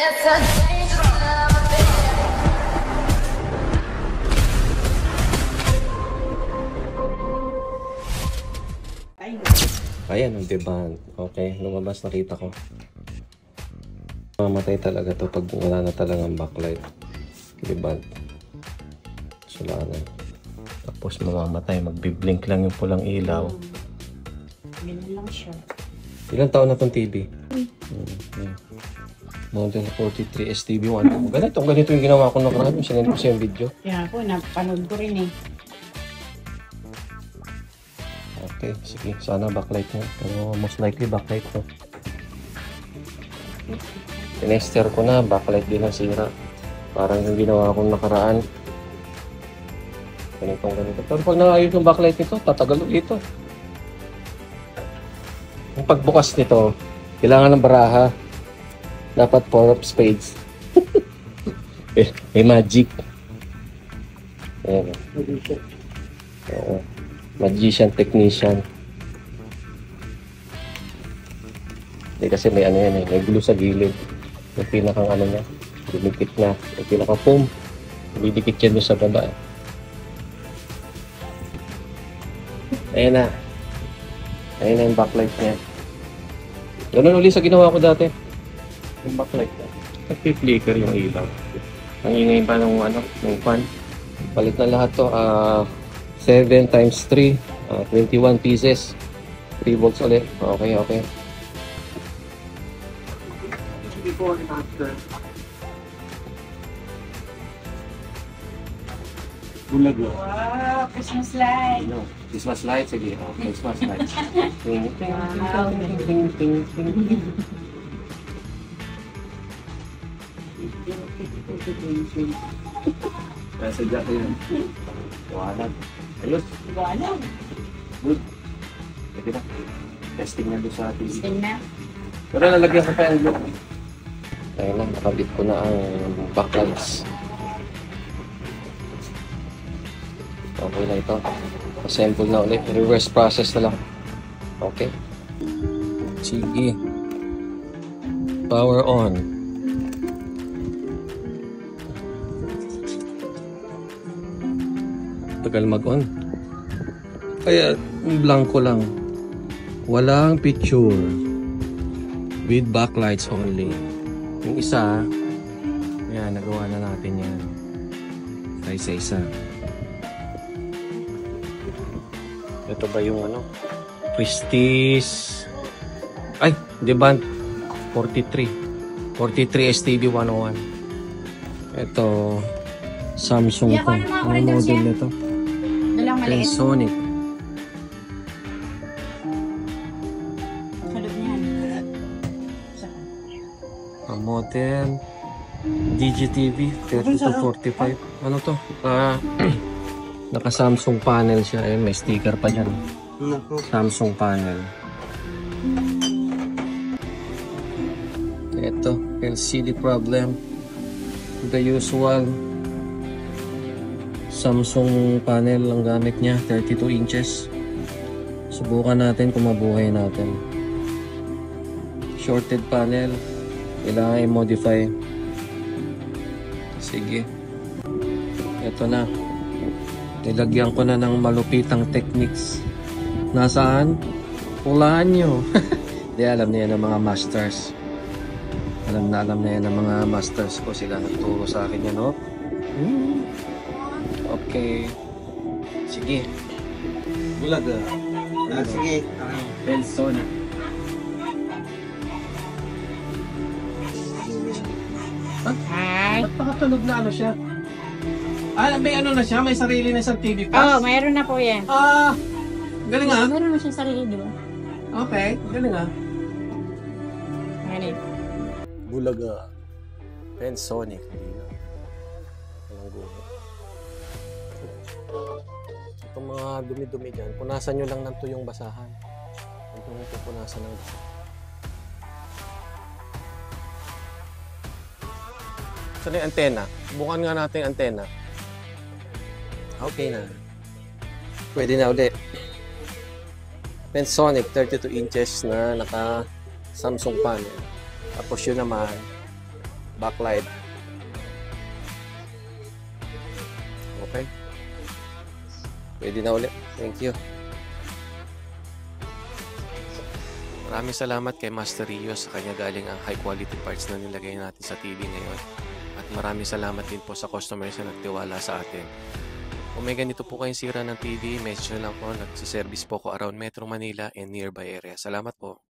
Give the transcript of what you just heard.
It's a dangerous love affair. Ayan ang demand. Okay, lumabas nakita ko. Mamatay talaga to pag wala na talagang backlight. Demand. Sulanan. Tapos mamamatay, magbiblink lang yung pulang ilaw. Ganun lang siya. Ilang taon na tong TV? Model 43 STB1. Ganito yung ginawa ko nakaraan. Sinend ko siya yung video. Kaya po, napanood ko rin eh. Okay, sige. Sana backlight na. Pero most likely backlight to. Tinester ko na. Backlight din ang sira. Parang yung ginawa kong nakaraan. Ganito. Pero pag naayos yung backlight nito, tatagal ulit ito. Yung pagbukas nito, kailangan ng baraha. Dapat 4 of spades. May magic. Ayan. Magician technician. Hindi kasi may ano yan eh. May glue sa gilid. Yung pinakang ano niya. Dumikit na. Yung pinaka foam. Didikit yan doon sa baba. Ayan na. Ayan na yung backlight niya. Ganun ulit sa ginawa ko dati. Yung backlight niya. Nagpi-flicker yung ilaw. Ang ingay pa ng ano, ng fan. Palit na lahat to. 7 times 3. 21 pieces. 3 volts ulit. Okay. Before and after. Bulag yun. Wow, Christmas light. Ano? Christmas light. Sige. Christmas light. Ting, ting, Wow. ting, ting, ting, ting. Nasa dyan ko yun. Walag. Ayos. Wala. Good. Pwede na. Testing na doon sa TV. Sting na. Pero nalagyan ko pa yung look. Ayun na, nakabit ko na ang backlights. Okay na ito. Assemble na ulit. Reverse process na lang. Okay. Sige. Power on. Tagal mag-on. Kaya blanco lang. Walang picture. With backlights only. Yung isa, yan, nagawa na natin yan. Isa-isa. Ito ba yung ano? Prestige. Ay, Demand 43. 43 STB 101. Ito, Samsung Yeah, ko. paano mga Ang corridors model yan? nito. Dalang maliit. Sonic. Salud niyan. Ang model DGTV 3245. Ano to? Naka Samsung panel siya. Eh, may sticker pa dyan. Samsung panel. Ito, LCD problem. The usual Samsung panel ang gamit niya, 32 inches. Subukan natin kung mabuhay natin. Shorted panel, kailangan i-modify. Sige. Ito na. Nilagyan ko na ng malupitang techniques. Nasaan? Hulaan nyo. Di alam na yan ng mga masters. Alam na yan ng mga masters ko. Sila nagturo sa akin yan, no? Okay. Sige. Bulag sige. Benson. Hi. Ba't pakatunog na ano siya? May ano na siya? May sarili na isang TV Oh, pass? mayroon na po yan. Galing ah. Mayroon na siyang sarili, di ba? Okay, galing ah. Ganit. Bulaga. Pensonic. Walang guho. Itong mga dumi-dumi dyan, punasan nyo lang ng tuyong basahan. Ito mo pupunasan ng basahan. Saan yung antena? Bukan nga natin yung antena. Okay na. Pwede na ulit. Pensonic 32 inches na naka Samsung panel. Tapos yun naman backlight. Okay. Pwede na ulit. Thank you. Maraming salamat kay Master Rio sa kanya galing ang high quality parts na nilagay natin sa TV ngayon. At maraming salamat din po sa customers na nagtiwala sa atin. Kung may ganito po kayong sira ng TV, message nyo lang po. Nagsiservice po ko around Metro Manila and nearby area. Salamat po.